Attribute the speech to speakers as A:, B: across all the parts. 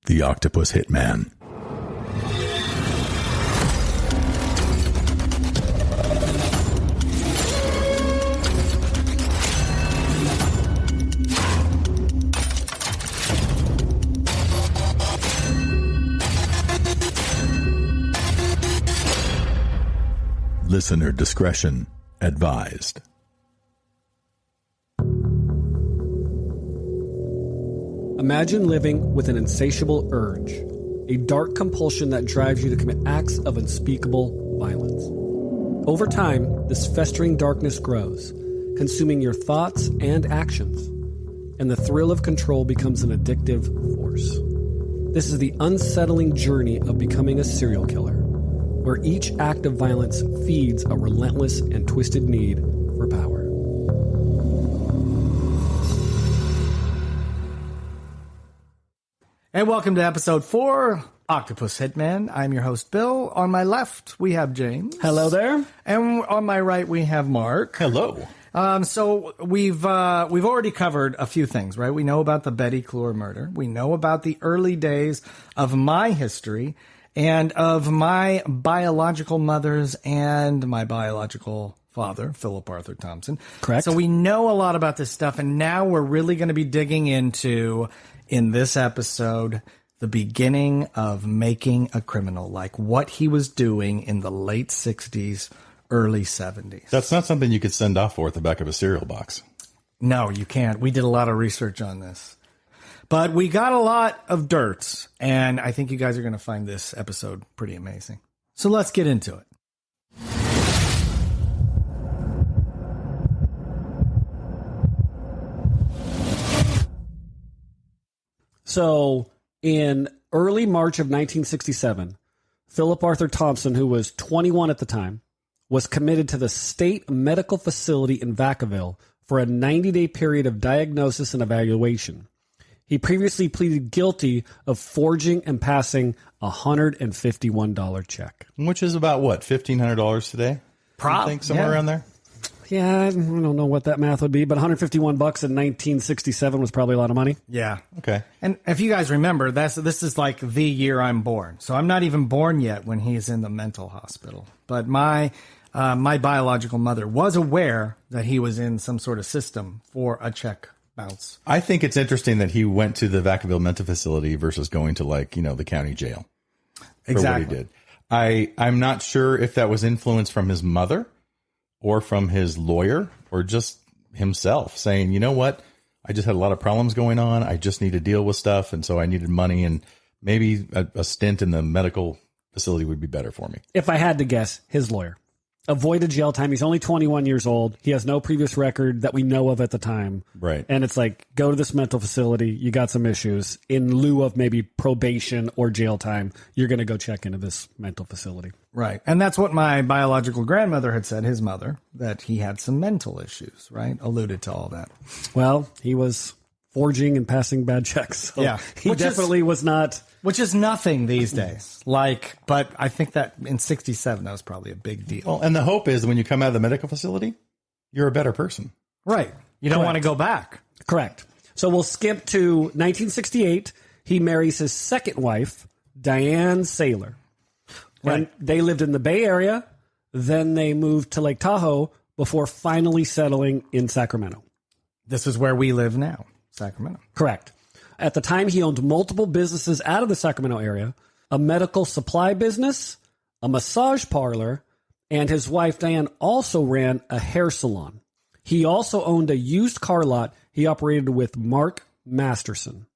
A: The Octopus Hitman. Listener discretion advised.
B: Imagine living with an insatiable urge, a dark compulsion that drives you to commit acts of unspeakable violence. Over time, this festering darkness grows, consuming your thoughts and actions, and the thrill of control becomes an addictive force. This is the unsettling journey of becoming a serial killer, where each act of violence feeds a relentless and twisted need for power.
C: And welcome to episode 4, Octopus Hitman. I'm your host, Bill. On my left, we have James.
B: Hello there.
C: And on my right, we have Mark.
A: Hello.
C: So we've already covered a few things, right? We know about the Betty Clore murder. We know about the early days of my history and of my biological mother's and my biological father, Philip Arthur Thompson.
B: Correct.
C: So we know a lot about this stuff, and now we're really going to be digging into, in this episode, the beginning of making a criminal, like what he was doing in the late 60s, early 70s.
A: That's not something you could send off for at the back of a cereal box.
C: No, you can't. We did a lot of research on this. But we got a lot of dirt, and I think you guys are going to find this episode pretty amazing. So let's get into it.
B: So, in early March of 1967, Philip Arthur Thompson, who was 21 at the time, was committed to the state medical facility in Vacaville for a 90-day period of diagnosis and evaluation. He previously pleaded guilty of forging and passing a $151 check.
A: Which is about, what, $1,500 today? I think somewhere around there?
B: Yeah, I don't know what that math would be, but $151 in 1967 was probably a lot of money.
C: Yeah.
A: Okay.
C: And if you guys remember, this is like the year I'm born. So I'm not even born yet when he's in the mental hospital. But my biological mother was aware that he was in some sort of system for a check bounce.
A: I think it's interesting that he went to the Vacaville mental facility versus going to, like, the county jail.
C: Exactly.
A: For what he did. I'm not sure if that was influence from his mother or from his lawyer or just himself saying, you know what, I just had a lot of problems going on. I just need to deal with stuff. And so I needed money, and maybe a stint in the medical facility would be better for me.
B: If I had to guess, his lawyer. Avoided jail time. He's only 21 years old. He has no previous record that we know of at the time.
A: Right.
B: And it's like, go to this mental facility. You got some issues. In lieu of maybe probation or jail time, you're going to go check into this mental facility.
C: Right. And that's what my biological grandmother had said, his mother, that he had some mental issues, right? Alluded to all that.
B: Well, he was forging and passing bad checks. So
C: yeah.
B: He definitely was not.
C: Which is nothing these days. But I think that in 67, that was probably a big deal.
A: Well, and the hope is when you come out of the medical facility, you're a better person.
C: Right. You don't want to go back.
B: Correct. So we'll skip to 1968. He marries his second wife, Diane Saylor.
C: Right.
B: And they lived in the Bay Area. Then they moved to Lake Tahoe before finally settling in Sacramento.
C: This is where we live now, Sacramento.
B: Correct. At the time, he owned multiple businesses out of the Sacramento area, a medical supply business, a massage parlor, and his wife, Diane, also ran a hair salon. He also owned a used car lot he operated with Mark Masterson,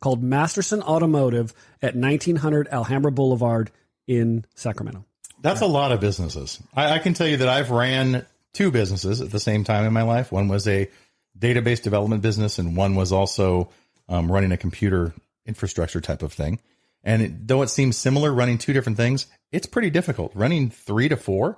B: called Masterson Automotive at 1900 Alhambra Boulevard in Sacramento.
A: That's a lot of businesses. I can tell you that I've ran 2 businesses at the same time in my life. One was a database development business, and one was also running a computer infrastructure type of thing. And though it seems similar, running 2 different things, it's pretty difficult. Running 3 to 4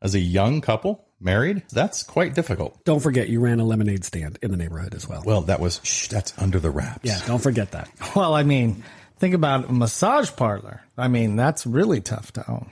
A: as a young couple, married, that's quite difficult.
B: Don't forget, you ran a lemonade stand in the neighborhood as well.
A: Well, that's under the wraps.
B: Yeah, don't forget that.
C: Well, I mean, think about a massage parlor. I mean, that's really tough to own.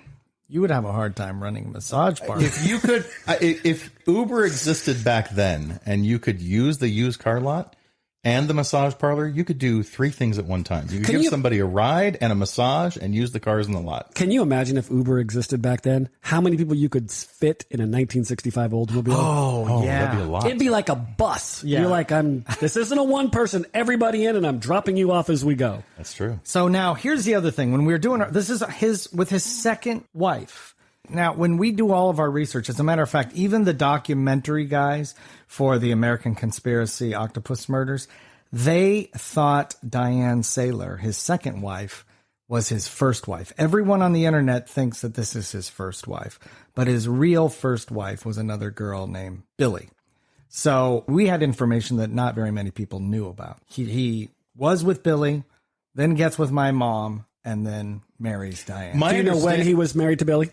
C: You would have a hard time running a massage parlor.
A: If you could, if Uber existed back then and you could use the used car lot, and the massage parlor, you could do 3 things at one time. You could give somebody a ride and a massage and use the cars in the lot.
B: Can you imagine if Uber existed back then? How many people you could fit in a 1965 Oldsmobile?
C: Oh, yeah.
A: That'd be a lot.
B: It'd be like a bus.
C: Yeah.
B: You're like, this isn't a one person, everybody in, and I'm dropping you off as we go.
A: That's true.
C: So now here's the other thing. When we were doing this is with his second wife. Now, when we do all of our research, as a matter of fact, even the documentary guys for the American Conspiracy Octopus Murders, they thought Diane Saylor, his second wife, was his first wife. Everyone on the internet thinks that this is his first wife, but his real first wife was another girl named Billy. So we had information that not very many people knew about. He was with Billy, then gets with my mom, and then marries Diane.
B: Do you know when he was married to Billy?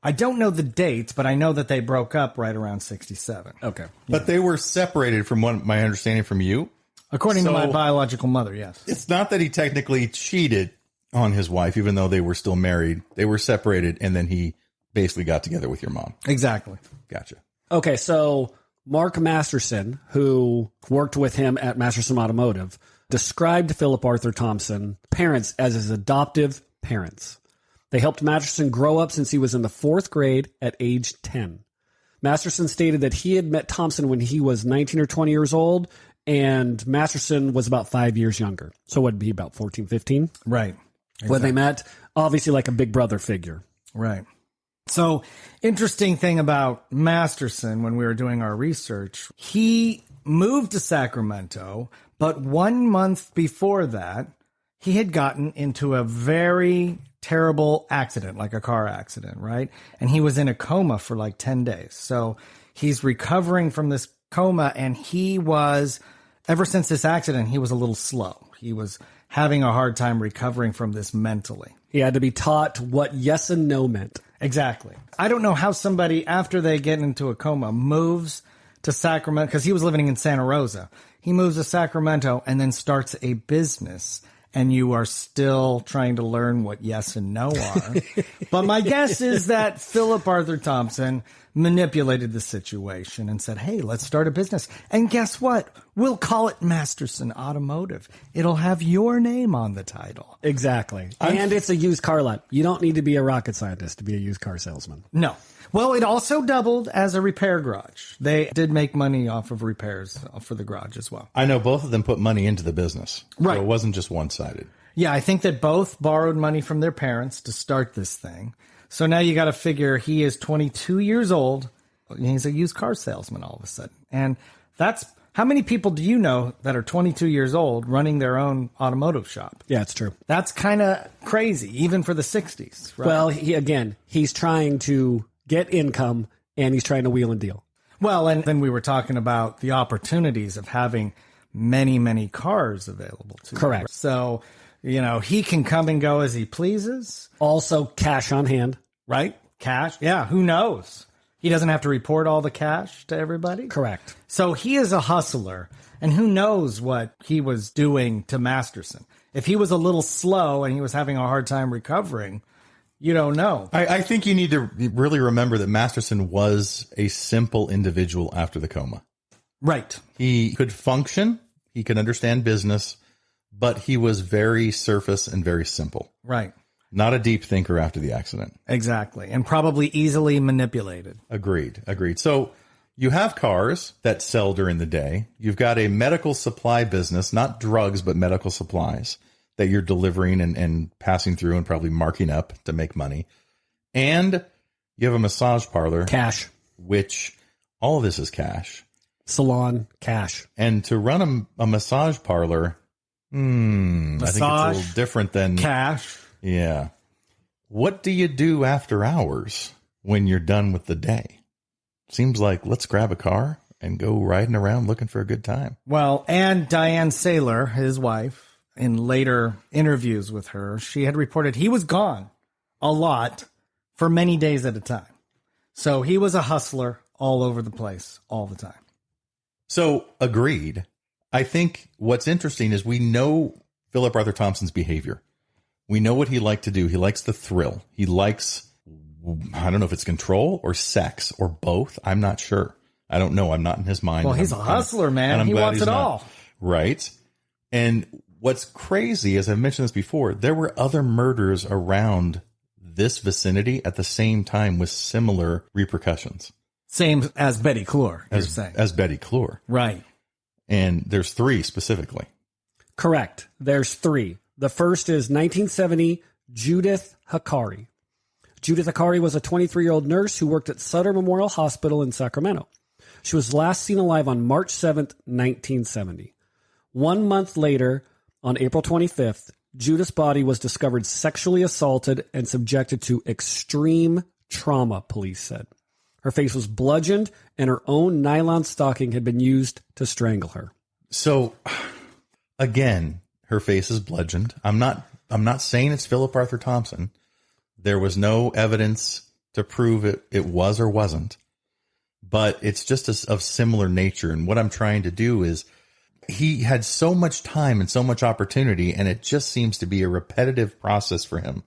C: I don't know the dates, but I know that they broke up right around 67.
B: Okay.
A: But they were separated from what my understanding from you.
C: According to my biological mother, yes.
A: It's not that he technically cheated on his wife, even though they were still married. They were separated, and then he basically got together with your mom.
C: Exactly.
A: Gotcha.
B: Okay, so Mark Masterson, who worked with him at Masterson Automotive, described Philip Arthur Thompson parents as his adoptive parents. They helped Masterson grow up since he was in the 4th grade at age 10. Masterson stated that he had met Thompson when he was 19 or 20 years old, and Masterson was about 5 years younger. So what would be about 14, 15?
C: Right.
B: When they met, obviously like a big brother figure.
C: Right. So, interesting thing about Masterson when we were doing our research, he moved to Sacramento, but 1 month before that, he had gotten into a very terrible accident, like a car accident, right? And he was in a coma for like 10 days. So he's recovering from this coma, and he was, ever since this accident, he was a little slow. He was having a hard time recovering from this mentally.
B: He had to be taught what yes and no meant.
C: Exactly. I don't know how somebody, after they get into a coma, moves to Sacramento, because he was living in Santa Rosa. He moves to Sacramento and then starts a business, and you are still trying to learn what yes and no are. But my guess is that Philip Arthur Thompson manipulated the situation and said, hey, let's start a business. And guess what? We'll call it Masterson Automotive. It'll have your name on the title.
B: Exactly. And it's a used car lot. You don't need to be a rocket scientist to be a used car salesman.
C: No. Well, it also doubled as a repair garage. They did make money off of repairs for the garage as well.
A: I know both of them put money into the business.
C: Right.
A: So it wasn't just one-sided.
C: Yeah, I think that both borrowed money from their parents to start this thing. So now you got to figure he is 22 years old. He's a used car salesman all of a sudden. And that's, how many people do you know that are 22 years old running their own automotive shop?
B: Yeah, it's true.
C: That's kind of crazy, even for the 60s. Right?
B: Well, he's trying to get income, and he's trying to wheel and deal.
C: Well, and then we were talking about the opportunities of having many, many cars available to him.
B: Correct.
C: So, he can come and go as he pleases.
B: Also, cash on hand.
C: Right? Cash. Yeah, who knows? He doesn't have to report all the cash to everybody.
B: Correct.
C: So he is a hustler, and who knows what he was doing to Masterson. If he was a little slow and he was having a hard time recovering, you don't know.
A: I think you need to really remember that Masterson was a simple individual after the coma.
C: Right.
A: He could function. He could understand business, but he was very surface and very simple.
C: Right.
A: Not a deep thinker after the accident.
C: Exactly. And probably easily manipulated.
A: Agreed. So you have cars that sell during the day. You've got a medical supply business, not drugs, but medical supplies that you're delivering and passing through and probably marking up to make money. And you have a massage parlor.
B: Cash.
A: Which all of this is cash.
B: Salon, cash.
A: And to run a massage parlor, I think it's a little different than
C: cash.
A: Yeah. What do you do after hours when you're done with the day? Seems like let's grab a car and go riding around looking for a good time.
C: Well, and Diane Saylor, his wife, in later interviews with her, she had reported he was gone a lot for many days at a time. So he was a hustler all over the place all the time.
A: So, agreed. I think what's interesting is we know Philip Arthur Thompson's behavior. We know what he liked to do. He likes the thrill. He likes, I don't know if it's control or sex or both. I'm not sure. I don't know. I'm not in his mind.
C: Well, he's a hustler, man. He wants it all.
A: Right. And what's crazy, as I've mentioned this before, there were other murders around this vicinity at the same time with similar repercussions.
C: Same as Betty Clore, you're saying.
A: As Betty Clore.
C: Right.
A: And there's 3 specifically.
B: Correct. There's 3. The first is 1970, Judith Hakari. Judith Hakari was a 23-year-old nurse who worked at Sutter Memorial Hospital in Sacramento. She was last seen alive on March 7th, 1970. 1 month later, on April 25th, Judith's body was discovered sexually assaulted and subjected to extreme trauma, police said. Her face was bludgeoned, and her own nylon stocking had been used to strangle her.
A: So, again, her face is bludgeoned. I'm not saying it's Philip Arthur Thompson. There was no evidence to prove it was or wasn't. But it's just of similar nature. And what I'm trying to do is, he had so much time and so much opportunity, and it just seems to be a repetitive process for him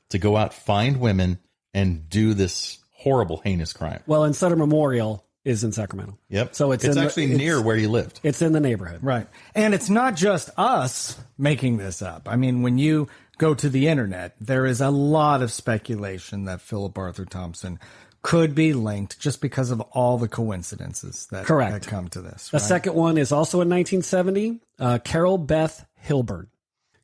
A: to go out, find women, and do this horrible, heinous crime.
B: Well, and Sutter Memorial is in Sacramento.
A: Yep.
B: So it's
A: actually near where he lived.
B: It's in the neighborhood.
C: Right. And it's not just us making this up. I mean, when you go to the internet, there is a lot of speculation that Philip Arthur Thompson could be linked just because of all the coincidences that come to this.
B: The
C: right?
B: second one is also in 1970, Carol Beth Hilburn.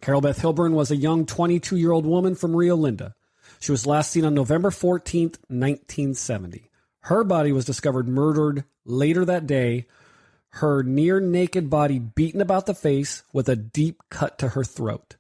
B: Carol Beth Hilburn was a young 22-year-old woman from Rio Linda. She was last seen on November 14th, 1970. Her body was discovered murdered later that day, her near-naked body beaten about the face with a deep cut to her throat.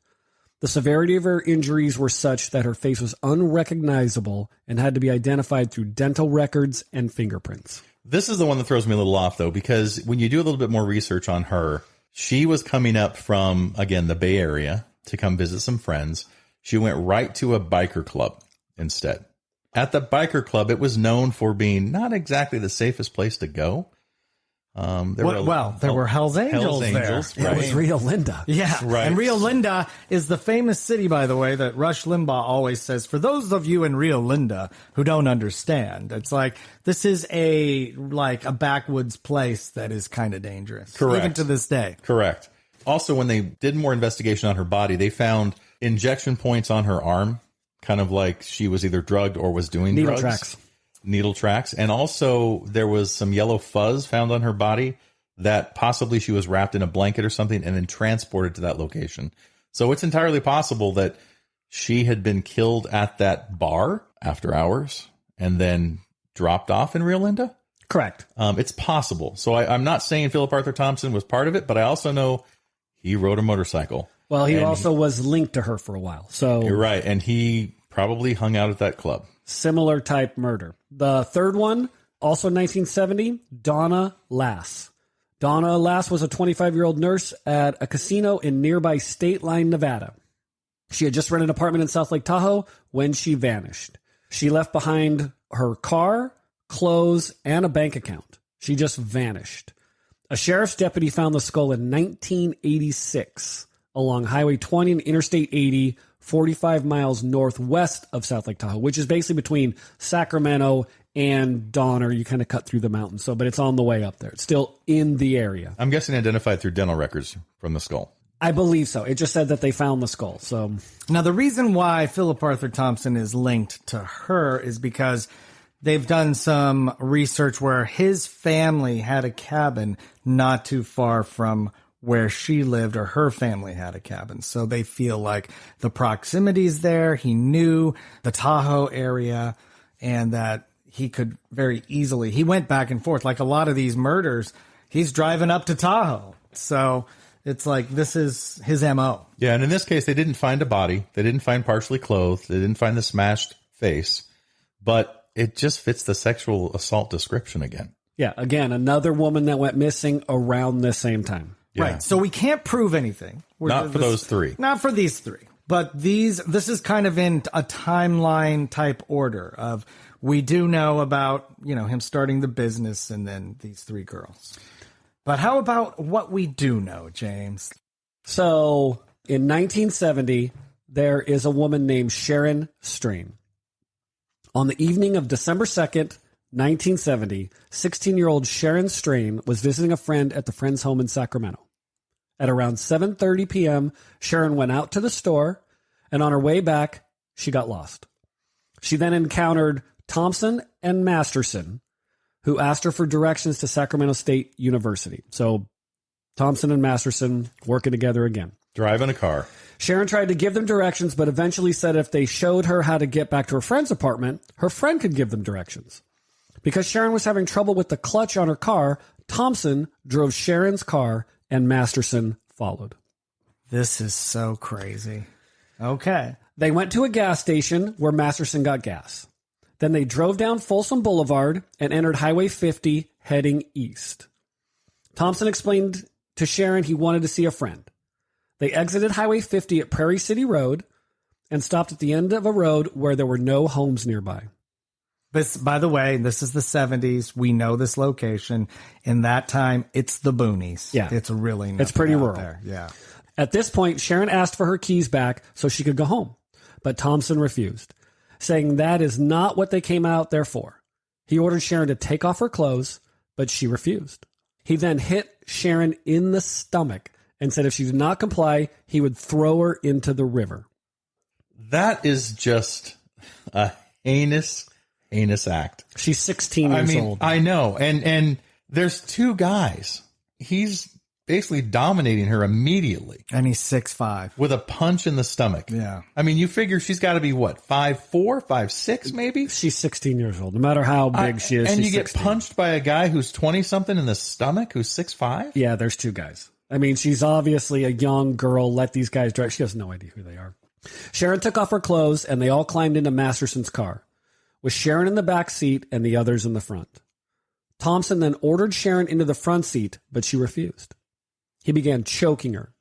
B: The severity of her injuries were such that her face was unrecognizable and had to be identified through dental records and fingerprints.
A: This is the one that throws me a little off, though, because when you do a little bit more research on her, she was coming up from, again, the Bay Area to come visit some friends. She went right to a biker club instead. At the biker club, it was known for being not exactly the safest place to go. There were Hell's Angels there.
B: Right. It was Rio Linda.
C: Yeah.
A: Right.
C: And Rio Linda is the famous city, by the way, that Rush Limbaugh always says, for those of you in Rio Linda who don't understand, it's like, this is a backwoods place that is kind of dangerous.
A: Correct.
C: Even to this day.
A: Correct. Also, when they did more investigation on her body, they found injection points on her arm, kind of like she was either drugged or was doing
B: needle
A: drugs. Needle tracks. And also there was some yellow fuzz found on her body that possibly she was wrapped in a blanket or something and then transported to that location. So it's entirely possible that she had been killed at that bar after hours and then dropped off in Rio Linda.
B: Correct.
A: It's possible. So I'm not saying Philip Arthur Thompson was part of it, but I also know he rode a motorcycle.
B: Well, he also was linked to her for a while. So
A: you're right. And he probably hung out at that club.
B: Similar type murder. The third one, also 1970, Donna Lass. Donna Lass was a 25-year-old nurse at a casino in nearby State Line, Nevada. She had just rented an apartment in South Lake Tahoe when she vanished. She left behind her car, clothes, and a bank account. She just vanished. A sheriff's deputy found the skull in 1986 along Highway 20 and Interstate 80, 45 miles northwest of South Lake Tahoe, which is basically between Sacramento and Donner. You kind of cut through the mountains, but it's on the way up there. It's still in the area.
A: I'm guessing identified through dental records from the skull.
B: I believe so. It just said that they found the skull. So
C: now the reason why Philip Arthur Thompson is linked to her is because they've done some research where his family had a cabin not too far from where she lived, or her family had a cabin. So they feel like the proximity's there. He knew the Tahoe area and that he could very easily, he went back and forth. Like a lot of these murders, he's driving up to Tahoe. So it's like, this is his MO.
A: Yeah. And in this case, they didn't find a body. They didn't find partially clothed. They didn't find the smashed face, but it just fits the sexual assault description again.
B: Yeah. Again, another woman that went missing around the same time.
A: Yeah.
C: Right. So we can't prove anything.
A: Not for those three.
C: Not for these three. But this is kind of in a timeline type order of, we do know about, him starting the business and then these three girls. But how about what we do know, James?
B: So in 1970, there is a woman named Sharon Strain. On the evening of December 2nd, 1970, 16-year-old Sharon Strain was visiting a friend at the friend's home in Sacramento. At around 7:30 p.m., Sharon went out to the store, and on her way back, she got lost. She then encountered Thompson and Masterson, who asked her for directions to Sacramento State University. So Thompson and Masterson working together again.
A: Driving a car.
B: Sharon tried to give them directions, but eventually said if they showed her how to get back to her friend's apartment, her friend could give them directions. Because Sharon was having trouble with the clutch on her car, Thompson drove Sharon's car and Masterson followed.
C: This is so crazy. Okay.
B: They went to a gas station where Masterson got gas. Then they drove down Folsom Boulevard and entered Highway 50 heading east. Thompson explained to Sharon he wanted to see a friend. They exited Highway 50 at Prairie City Road and stopped at the end of a road where there were no homes nearby.
C: This, by the way, this is the 70s. We know this location. In that time, it's the boonies.
B: Yeah.
C: It's really
B: It's pretty
C: out
B: rural.
C: there. Yeah.
B: At this point, Sharon asked for her keys back so she could go home, but Thompson refused, saying that is not what they came out there for. He ordered Sharon to take off her clothes, but she refused. He then hit Sharon in the stomach and said if she did not comply, he would throw her into the river.
A: That is just a heinous act.
B: She's 16 years old.
A: I know. And there's two guys. He's basically dominating her immediately
C: And he's 6'5".
A: with a punch in the stomach.
C: Yeah.
A: I mean, you figure she's got to be what, 5'4", 5'6", maybe?
B: She's 16 years old. No matter how big she is,
A: and
B: she's
A: you get
B: 16.
A: punched by a guy who's 20-something in the stomach who's 6'5"?
B: Yeah, there's two guys. I mean, she's obviously a young girl. Let these guys drive. She has no idea who they are. Sharon took off her clothes, and they all climbed into Masterson's car, with Sharon in the back seat and the others in the front. Thompson then ordered Sharon into the front seat, but she refused. He began choking her.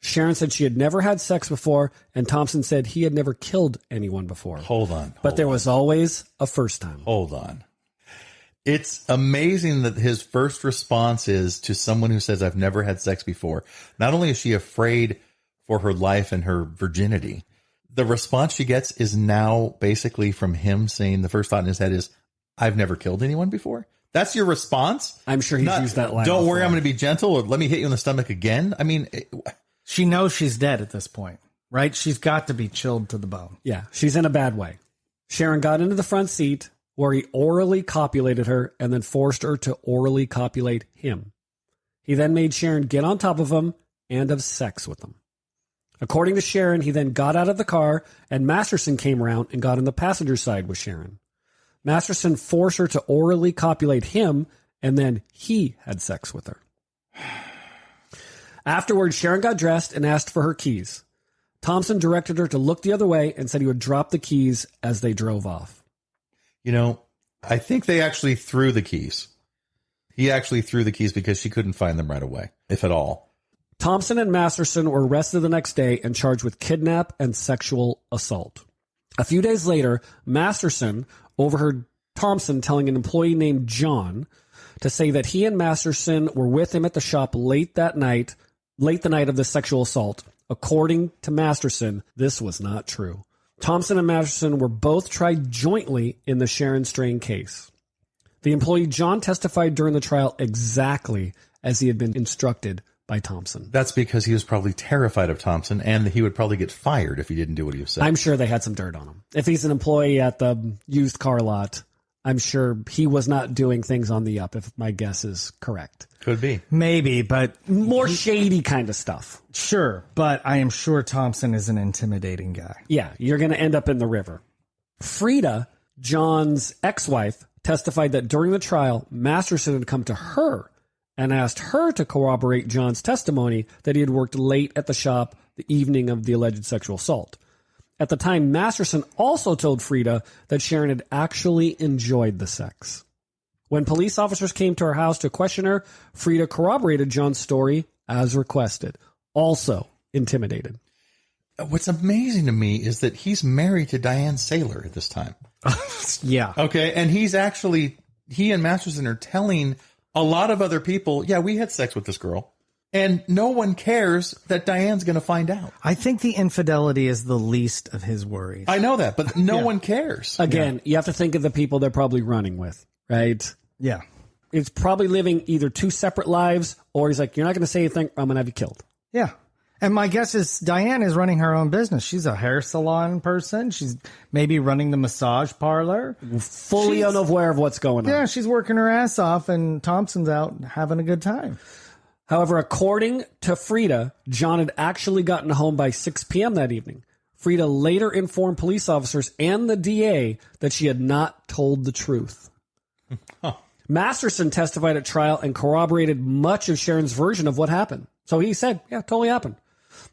B: Sharon said she had never had sex before, and Thompson said he had never killed anyone before.
A: Hold on.
B: But there was always a first time.
A: Hold on. It's amazing that his first response is to someone who says, I've never had sex before. Not only is she afraid for her life and her virginity, the response she gets is now basically from him saying the first thought in his head is, I've never killed anyone before. That's your response?
B: I'm sure he's used that line
A: Don't worry,
B: before.
A: I'm going to be gentle, or let me hit you in the stomach again. I mean,
C: She knows she's dead at this point, right? She's got to be chilled to the bone.
B: Yeah, she's in a bad way. Sharon got into the front seat where he orally copulated her and then forced her to orally copulate him. He then made Sharon get on top of him and have sex with him. According to Sharon, he then got out of the car and Masterson came around and got on the passenger side with Sharon. Masterson forced her to orally copulate him and then he had sex with her. Afterwards, Sharon got dressed and asked for her keys. Thompson directed her to look the other way and said he would drop the keys as they drove off.
A: you know, I think they actually threw the keys. He actually threw the keys because she couldn't find them right away, if at all.
B: Thompson and Masterson were arrested the next day and charged with kidnap and sexual assault. A few days later, Masterson overheard Thompson telling an employee named John to say that he and Masterson were with him at the shop late the night of the sexual assault. According to Masterson, this was not true. Thompson and Masterson were both tried jointly in the Sharon Strain case. The employee John testified during the trial exactly as he had been instructed by Thompson.
A: That's because he was probably terrified of Thompson and that he would probably get fired if he didn't do what he was saying.
B: I'm sure they had some dirt on him. If he's an employee at the used car lot, I'm sure he was not doing things on the up, if my guess is correct.
A: Could be.
C: Maybe, but
B: More shady kind of stuff.
C: sure. But I am sure Thompson is an intimidating guy.
B: Yeah, you're going to end up in the river. Frida, John's ex-wife, testified that during the trial, Masterson had come to her and asked her to corroborate John's testimony that he had worked late at the shop the evening of the alleged sexual assault. At the time, Masterson also told Frida that Sharon had actually enjoyed the sex. When police officers came to her house to question her, Frida corroborated John's story as requested, also intimidated.
A: What's amazing to me is that he's married to Diane Saylor at this time.
C: Yeah.
A: Okay. And he and Masterson are telling a lot of other people, yeah, we had sex with this girl. And no one cares that Diane's going to find out.
C: I think the infidelity is the least of his worries.
A: I know that, but no one cares.
B: Again, you have to think of the people they're probably running with, right?
C: Yeah.
B: is probably living either two separate lives, or he's like, you're not going to say anything, I'm going to have you killed.
C: Yeah. And my guess is Diane is running her own business. She's a hair salon person. She's maybe running the massage parlor.
B: Fully unaware of what's going on.
C: Yeah, she's working her ass off, and Thompson's out having a good time.
B: However, according to Frida, John had actually gotten home by 6 p.m. that evening. Frida later informed police officers and the DA that she had not told the truth. Masterson testified at trial and corroborated much of Sharon's version of what happened. So he said, yeah, totally happened.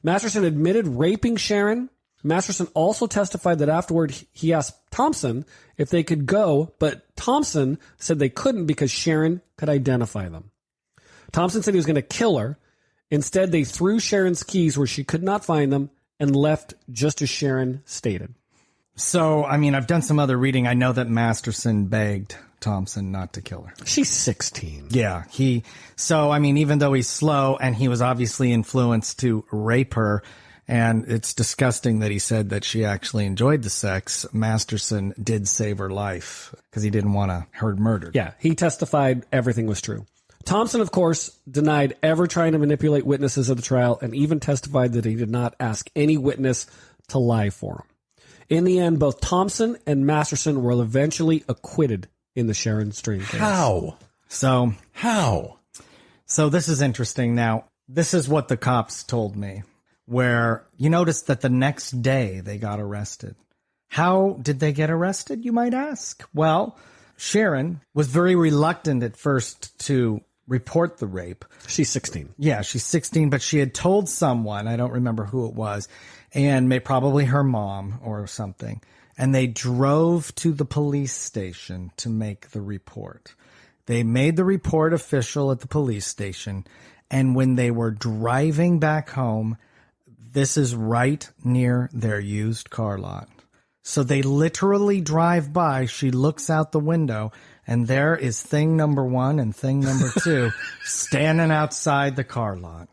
B: Masterson admitted raping Sharon. Masterson also testified that afterward he asked Thompson if they could go, but Thompson said they couldn't because Sharon could identify them. Thompson said he was going to kill her. Instead, they threw Sharon's keys where she could not find them and left just as Sharon stated.
C: So, I mean, I've done some other reading. I know that Masterson begged Thompson not to kill her.
B: She's 16.
C: Yeah, so, I mean, even though he's slow and he was obviously influenced to rape her, and it's disgusting that he said that she actually enjoyed the sex, Masterson did save her life because he didn't want her murdered.
B: Yeah, he testified everything was true. Thompson, of course, denied ever trying to manipulate witnesses at the trial and even testified that he did not ask any witness to lie for him. In the end, both Thompson and Masterson were eventually acquitted in the Sharon Stream case.
A: How?
C: So this is interesting. Now, this is what the cops told me, where you notice that the next day they got arrested. How did they get arrested, you might ask? Well, Sharon was very reluctant at first to report the rape.
B: She's 16.
C: Yeah, she's 16, but she had told someone, I don't remember who it was, and probably her mom or something. And they drove to the police station to make the report. They made the report official at the police station. And when they were driving back home, this is right near their used car lot. So they literally drive by. She looks out the window, and there is thing number one and thing number two standing outside the car lot.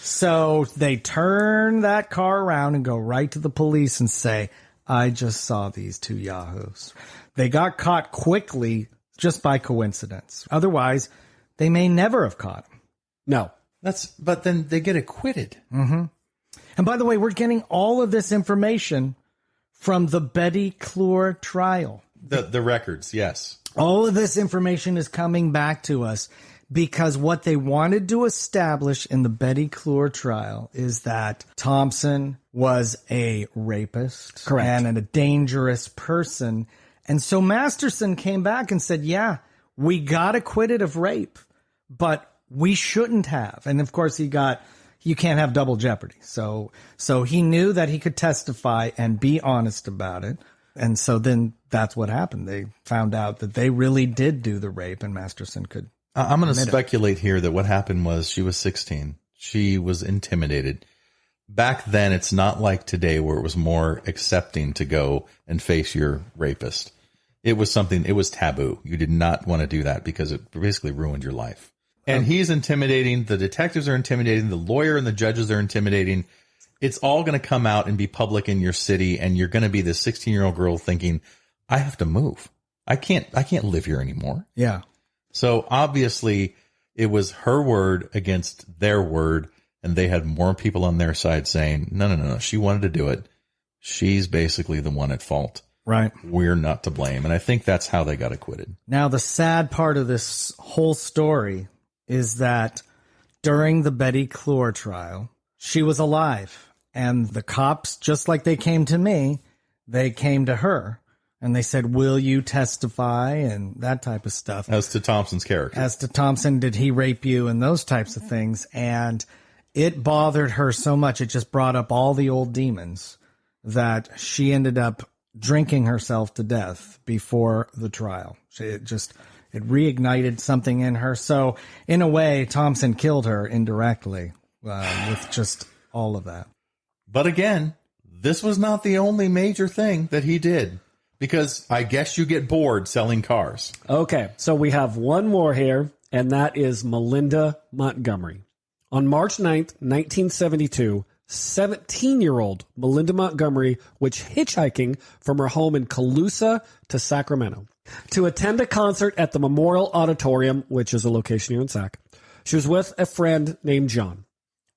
C: So they turn that car around and go right to the police and say, I just saw these two yahoos. They got caught quickly just by coincidence. Otherwise, they may never have caught him.
B: No.
A: But then they get acquitted.
C: Mm-hmm. And by the way, we're getting all of this information from the Betty Clore trial.
A: The records, yes.
C: All of this information is coming back to us because what they wanted to establish in the Betty Clore trial is that Thompson was a rapist.
B: Correct.
C: And a dangerous person. And so Masterson came back and said, yeah, we got acquitted of rape, but we shouldn't have. And of course you can't have double jeopardy. So he knew that he could testify and be honest about it. And so then that's what happened. They found out that they really did do the rape, and Masterson could.
A: I'm going to speculate here that what happened was she was 16. She was intimidated. Back then, it's not like today where it was more accepting to go and face your rapist. It was taboo. You did not want to do that because it basically ruined your life. And he's intimidating. The detectives are intimidating. The lawyer and the judges are intimidating. It's all going to come out and be public in your city. And you're going to be this 16-year-old girl thinking, I have to move. I can't live here anymore.
C: Yeah.
A: So obviously it was her word against their word. And they had more people on their side saying, no. She wanted to do it. She's basically the one at fault.
C: Right.
A: We're not to blame. And I think that's how they got acquitted.
C: Now, the sad part of this whole story is that during the Betty Clore trial, she was alive. And the cops, just like they came to me, they came to her. And they said, will you testify? And that type of stuff.
A: As to Thompson's character.
C: As to Thompson, did he rape you? And those types of things. And it bothered her so much, it just brought up all the old demons that she ended up drinking herself to death before the trial. It reignited something in her. So in a way, Thompson killed her indirectly with just all of that.
A: But again, this was not the only major thing that he did, because I guess you get bored selling cars.
B: Okay, so we have one more here, and that is Melinda Montgomery. On March 9th, 1972, 17-year-old Melinda Montgomery was hitchhiking from her home in Colusa to Sacramento to attend a concert at the Memorial Auditorium, which is a location here in Sac. She was with a friend named John.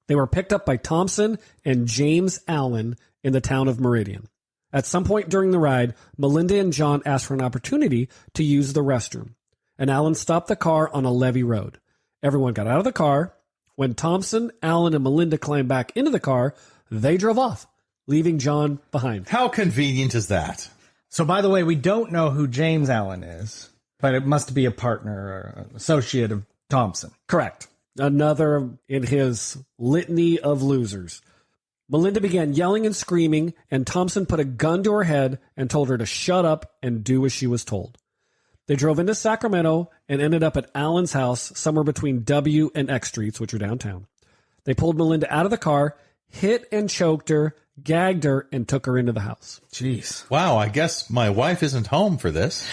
B: They were picked up by Thompson and James Allen in the town of Meridian. At some point during the ride, Melinda and John asked for an opportunity to use the restroom, and Allen stopped the car on a levee road. Everyone got out of the car. When Thompson, Allen, and Melinda climbed back into the car, they drove off, leaving John behind.
A: How convenient is that?
C: So, by the way, we don't know who James Allen is, but it must be a partner or associate of Thompson.
B: Correct. Another in his litany of losers. Melinda began yelling and screaming, and Thompson put a gun to her head and told her to shut up and do as she was told. They drove into Sacramento and ended up at Allen's house somewhere between W and X Streets, which are downtown. They pulled Melinda out of the car, hit and choked her, gagged her, and took her into the house.
C: Jeez.
A: Wow, I guess my wife isn't home for this.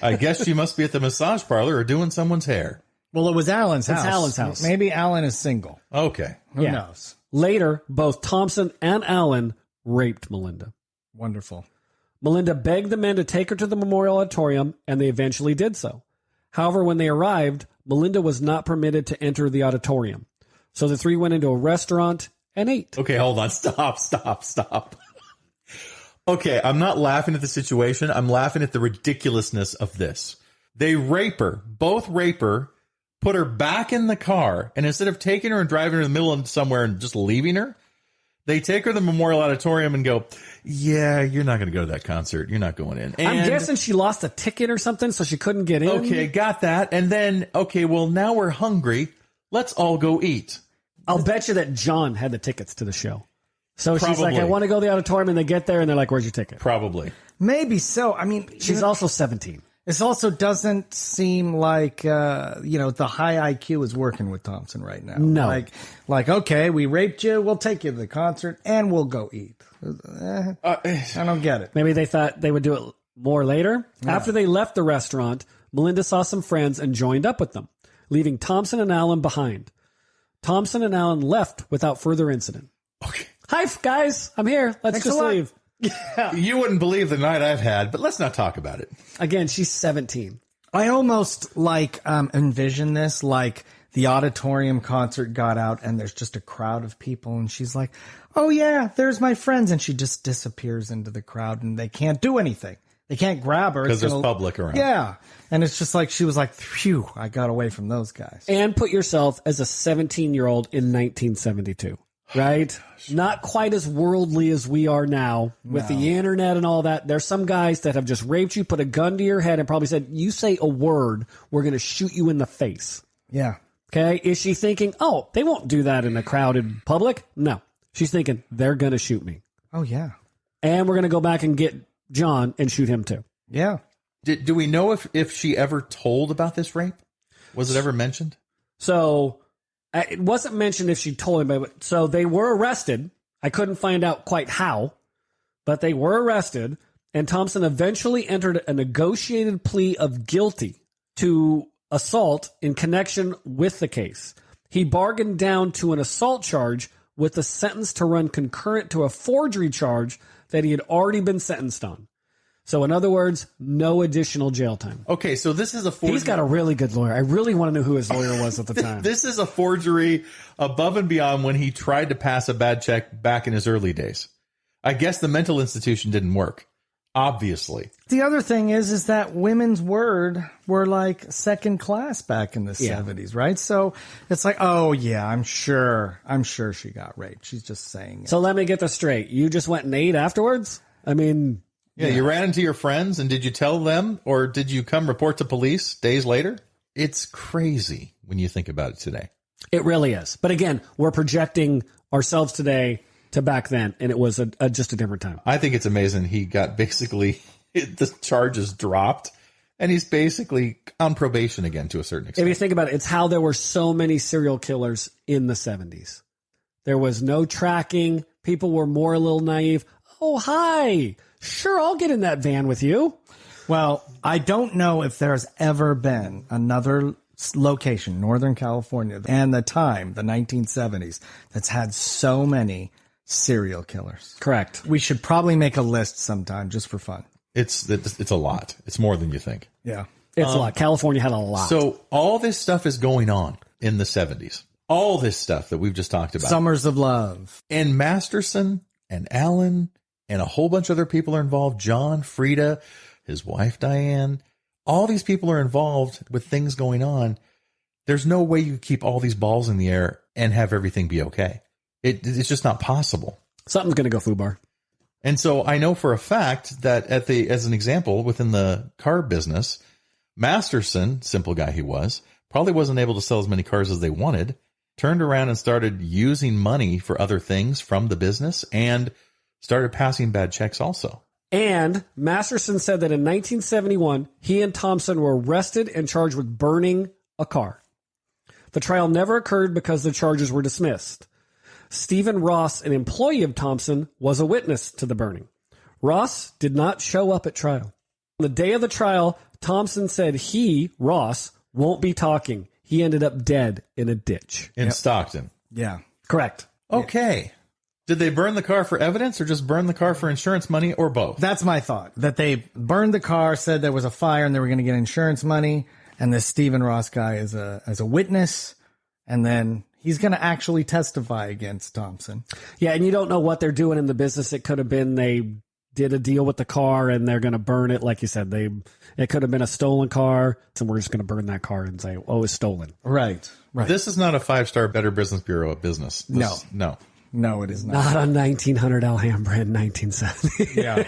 A: I guess she must be at the massage parlor or doing someone's hair.
C: Well, it was Allen's house.
B: It's Allen's house.
C: Maybe Allen is single.
A: Okay.
C: Who knows?
B: Later, both Thompson and Allen raped Melinda.
C: Wonderful.
B: Melinda begged the men to take her to the Memorial Auditorium, and they eventually did so. However, when they arrived, Melinda was not permitted to enter the auditorium. So the three went into a restaurant and ate.
A: Okay, hold on. Stop. Okay, I'm not laughing at the situation. I'm laughing at the ridiculousness of this. They rape her, both rape her, put her back in the car, and instead of taking her and driving her in the middle of somewhere and just leaving her, they take her to the Memorial Auditorium and go, yeah, you're not going to go to that concert. You're not going in. And
B: I'm guessing she lost a ticket or something, so she couldn't get in.
A: okay, got that. And then, okay, well, now we're hungry. Let's all go eat.
B: I'll bet you that John had the tickets to the show. So she's like,
A: Probably.
B: I want to go to the auditorium, and they get there, and they're like, where's your ticket?
A: Probably.
C: Maybe so. I mean,
B: She's also 17.
C: this also doesn't seem like, the high IQ is working with Thompson right now.
B: No.
C: Like, okay, we raped you. We'll take you to the concert and we'll go eat. I don't get it.
B: Maybe they thought they would do it more later. Yeah. After they left the restaurant, Melinda saw some friends and joined up with them, leaving Thompson and Allen behind. Thompson and Allen left without further incident.
A: Okay.
B: Hi, guys. I'm here. Let's just leave.
C: Yeah.
A: You wouldn't believe the night I've had, but let's not talk about it.
B: Again, she's 17.
C: I almost envision this like the auditorium concert got out and there's just a crowd of people and she's like, oh yeah, there's my friends. And she just disappears into the crowd and they can't do anything. They can't grab her.
A: Because there's public around.
C: Yeah. And it's just like, she was like, phew, I got away from those guys.
B: And put yourself as a 17-year-old in 1972. Right? Not quite as worldly as we are now with the internet and all that. There's some guys that have just raped you, put a gun to your head, and probably said, you say a word, we're going to shoot you in the face.
C: Yeah.
B: Okay? Is she thinking, oh, they won't do that in a crowded public? No. She's thinking, they're going to shoot me.
C: Oh, yeah.
B: And we're going to go back and get John and shoot him too.
C: Yeah.
A: Do we know if she ever told about this rape? Was it ever mentioned?
B: So it wasn't mentioned if she told him, but so they were arrested. I couldn't find out quite how, but they were arrested, and Thompson eventually entered a negotiated plea of guilty to assault in connection with the case. He bargained down to an assault charge with a sentence to run concurrent to a forgery charge that he had already been sentenced on. So in other words, no additional jail time.
A: Okay, so this is a forgery.
B: He's got a really good lawyer. I really want to know who his lawyer was at the time.
A: This is a forgery above and beyond when he tried to pass a bad check back in his early days. I guess the mental institution didn't work. Obviously.
C: The other thing is that women's word were like second class back in the 70s, right? So it's like, oh yeah, I'm sure she got raped. She's just saying it.
B: So let me get this straight. You just went and ate afterwards? I mean...
A: Yeah, you ran into your friends, and did you tell them, or did you come report to police days later? It's crazy when you think about it today.
B: It really is. But again, we're projecting ourselves today to back then, and it was just a different time.
A: I think it's amazing he got basically the charges dropped, and he's basically on probation again to a certain extent.
B: If you think about it, it's how there were so many serial killers in the 70s. There was no tracking. People were more a little naive. Oh, hi. Sure, I'll get in that van with you.
C: Well, I don't know if there's ever been another location, Northern California, and the time, the 1970s, that's had so many serial killers.
B: Correct.
C: We should probably make a list sometime just for fun.
A: It's a lot. It's more than you think.
C: Yeah.
B: It's a lot. California had a lot.
A: So all this stuff is going on in the 70s. All this stuff that we've just talked about.
C: Summers of Love.
A: And Masterson and Allen and a whole bunch of other people are involved. John, Frida, his wife, Diane. All these people are involved with things going on. There's no way you keep all these balls in the air and have everything be okay. It's just not possible.
B: Something's going to go foobar.
A: And so I know for a fact that as an example, within the car business, Masterson, simple guy he was, probably wasn't able to sell as many cars as they wanted, turned around and started using money for other things from the business and started passing bad checks also.
B: And Masterson said that in 1971, he and Thompson were arrested and charged with burning a car. The trial never occurred because the charges were dismissed. Stephen Ross, an employee of Thompson, was a witness to the burning. Ross did not show up at trial. On the day of the trial, Thompson said he, Ross, won't be talking. He ended up dead in a ditch.
A: In Stockton.
C: Yeah.
B: Correct.
A: Okay. Did they burn the car for evidence or just burn the car for insurance money or both?
C: That's my thought. That they burned the car, said there was a fire and they were going to get insurance money. And this Stephen Ross guy is as a witness. And then he's going to actually testify against Thompson.
B: Yeah, and you don't know what they're doing in the business. It could have been they did a deal with the car and they're going to burn it. Like you said, it could have been a stolen car. So we're just going to burn that car and say, oh, it's stolen.
C: Right.
A: This is not a 5-star Better Business Bureau of business. No.
C: No, it is not.
B: Not a 1900 Alhambra in 1970.
C: Yeah.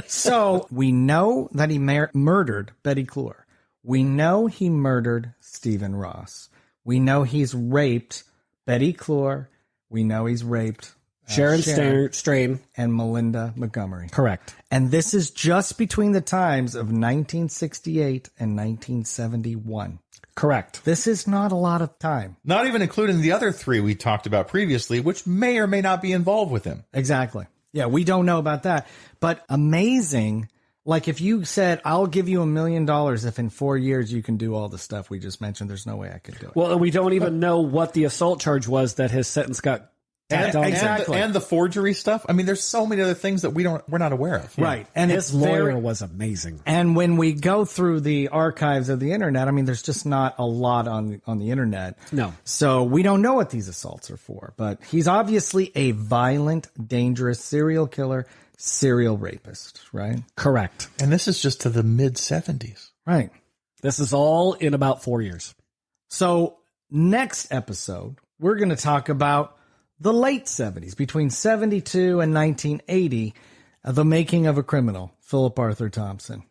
C: So we know that he murdered Betty Clore. We know he murdered Stephen Ross. We know he's raped Betty Clore. We know he's raped
B: Sharon Strain
C: and Melinda Montgomery.
B: Correct.
C: And this is just between the times of 1968 and 1971.
B: Correct.
C: This is not a lot of time.
A: Not even including the other 3 we talked about previously, which may or may not be involved with him.
C: Exactly. Yeah, we don't know about that. But amazing. Like if you said, I'll give you $1 million if in 4 years you can do all the stuff we just mentioned, there's no way I could do it.
B: Well, and we don't even know what the assault charge was that his sentence got tacked on.
C: Exactly.
A: And the forgery stuff. I mean, there's so many other things that we're not aware of.
C: Right. And
B: his lawyer was amazing.
C: And when we go through the archives of the internet, I mean, there's just not a lot on the internet.
B: No.
C: So we don't know what these assaults are for, but he's obviously a violent, dangerous serial killer, serial rapist, right?
B: Correct.
A: And this is just to the mid 70s.
C: Right.
B: This is all in about 4 years.
C: So next episode, we're going to talk about the late 70s, between 72 and 1980, the making of a criminal, Philip Arthur Thompson.